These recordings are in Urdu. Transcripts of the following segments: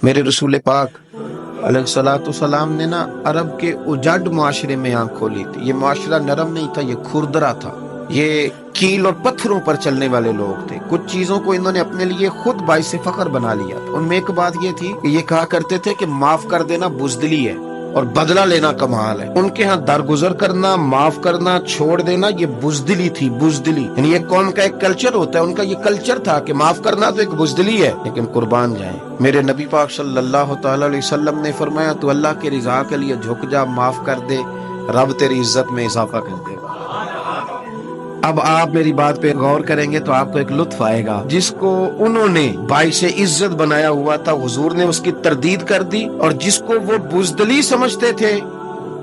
میرے رسول پاک علیہ الصلوۃ والسلام نے نا عرب کے اجاڈ معاشرے میں آنکھ کھولی تھی۔ یہ معاشرہ نرم نہیں تھا، یہ کھردرا تھا، یہ کیل اور پتھروں پر چلنے والے لوگ تھے۔ کچھ چیزوں کو انہوں نے اپنے لیے خود باعث فخر بنا لیا تھا۔ ان میں ایک بات یہ تھی کہ یہ کہا کرتے تھے کہ معاف کر دینا بزدلی ہے اور بدلہ لینا کمال ہے۔ ان کے ہاں درگزر کرنا، معاف کرنا، چھوڑ دینا یہ بزدلی تھی، بزدلی۔ یعنی ایک قوم کا ایک کلچر ہوتا ہے، ان کا یہ کلچر تھا کہ معاف کرنا تو ایک بزدلی ہے۔ لیکن قربان جائیں، میرے نبی پاک صلی اللہ تعالی علیہ وسلم نے فرمایا تو اللہ کی رضا کے لیے جھک جا، معاف کر دے، رب تیری عزت میں اضافہ کر دے گا۔ اب آپ میری بات پہ غور کریں گے تو آپ کو ایک لطف آئے گا۔ جس کو انہوں نے باعث عزت بنایا ہوا تھا، حضور نے اس کی تردید کر دی، اور جس کو وہ بزدلی سمجھتے تھے،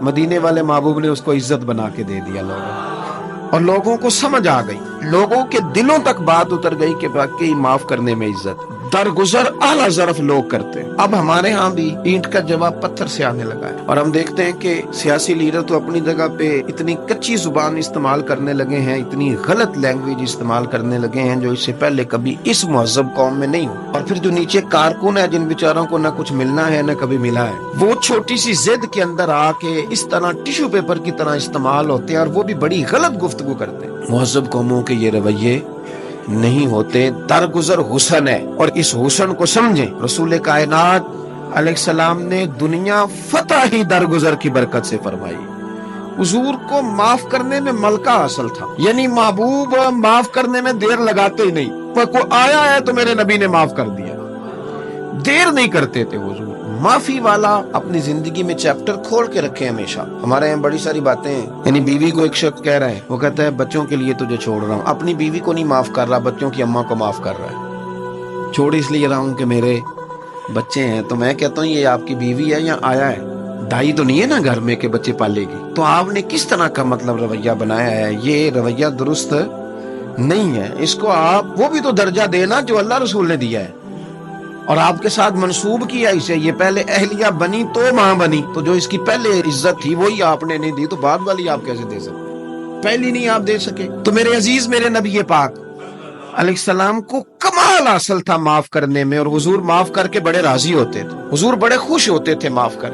مدینے والے محبوب نے اس کو عزت بنا کے دے دیا لوگوں کو۔ اور لوگوں کو سمجھ آ گئی، لوگوں کے دلوں تک بات اتر گئی کہ واقعی معاف کرنے میں عزت، درگزر اعلیٰ ظرف لوگ کرتے ہیں۔ اب ہمارے ہاں بھی اینٹ کا جواب پتھر سے آنے لگا ہے، اور ہم دیکھتے ہیں کہ سیاسی لیڈر تو اپنی جگہ پہ اتنی کچی زبان استعمال کرنے لگے ہیں، اتنی غلط لینگویج استعمال کرنے لگے ہیں جو اس سے پہلے کبھی اس مہذب قوم میں نہیں ہو۔ اور پھر جو نیچے کارکن ہے، جن بیچاروں کو نہ کچھ ملنا ہے نہ کبھی ملا ہے، وہ چھوٹی سی ضد کے اندر آ کے اس طرح ٹیشو پیپر کی طرح استعمال ہوتے ہیں، اور وہ بھی بڑی غلط گفتگو کرتے ہیں۔ مہذب قوموں کے یہ رویے نہیں ہوتے، درگزر حسن ہے، اور اس حسن کو سمجھیں۔ رسول کائنات علیہ السلام نے دنیا فتح ہی درگزر کی برکت سے فرمائی۔ حضور کو معاف کرنے میں ملکہ حاصل تھا، یعنی محبوب معاف کرنے میں دیر لگاتے ہی نہیں۔ وہ کوئی آیا ہے تو میرے نبی نے معاف کر دیا، دیر نہیں کرتے تھے حضور۔ معافی والا اپنی زندگی میں چیپٹر کھول کے رکھے ہمیشہ۔ ہمارے یہاں بڑی ساری باتیں ہیں، یعنی بیوی کو ایک شخص کہہ رہا ہے، وہ کہتا ہے بچوں کے لیے تجھے چھوڑ رہا ہوں، اپنی بیوی کو نہیں معاف کر رہا، بچوں کی اماں کو معاف کر رہا ہے۔ چھوڑ اس لیے رہا ہوں کہ میرے بچے ہیں، تو میں کہتا ہوں یہ آپ کی بیوی ہے یا آیا ہے، دائی تو نہیں ہے نا گھر میں کہ بچے پالے گی۔ تو آپ نے کس طرح کا مطلب رویہ بنایا ہے، یہ رویہ درست نہیں ہے۔ اس کو آپ وہ بھی تو درجہ دینا جو اللہ رسول نے دیا ہے، اور آپ کے ساتھ منسوب کیا اسے۔ یہ پہلے اہلیہ بنی تو ماں بنی، تو جو اس کی پہلے عزت تھی وہی آپ نے نہیں دی، تو بعد والی آپ کیسے دے سکتے؟ پہلی نہیں آپ دے سکے۔ تو میرے عزیز، میرے نبی پاک علیہ السلام کو کمال حاصل تھا معاف کرنے میں، اور حضور معاف کر کے بڑے راضی ہوتے تھے، حضور بڑے خوش ہوتے تھے معاف کر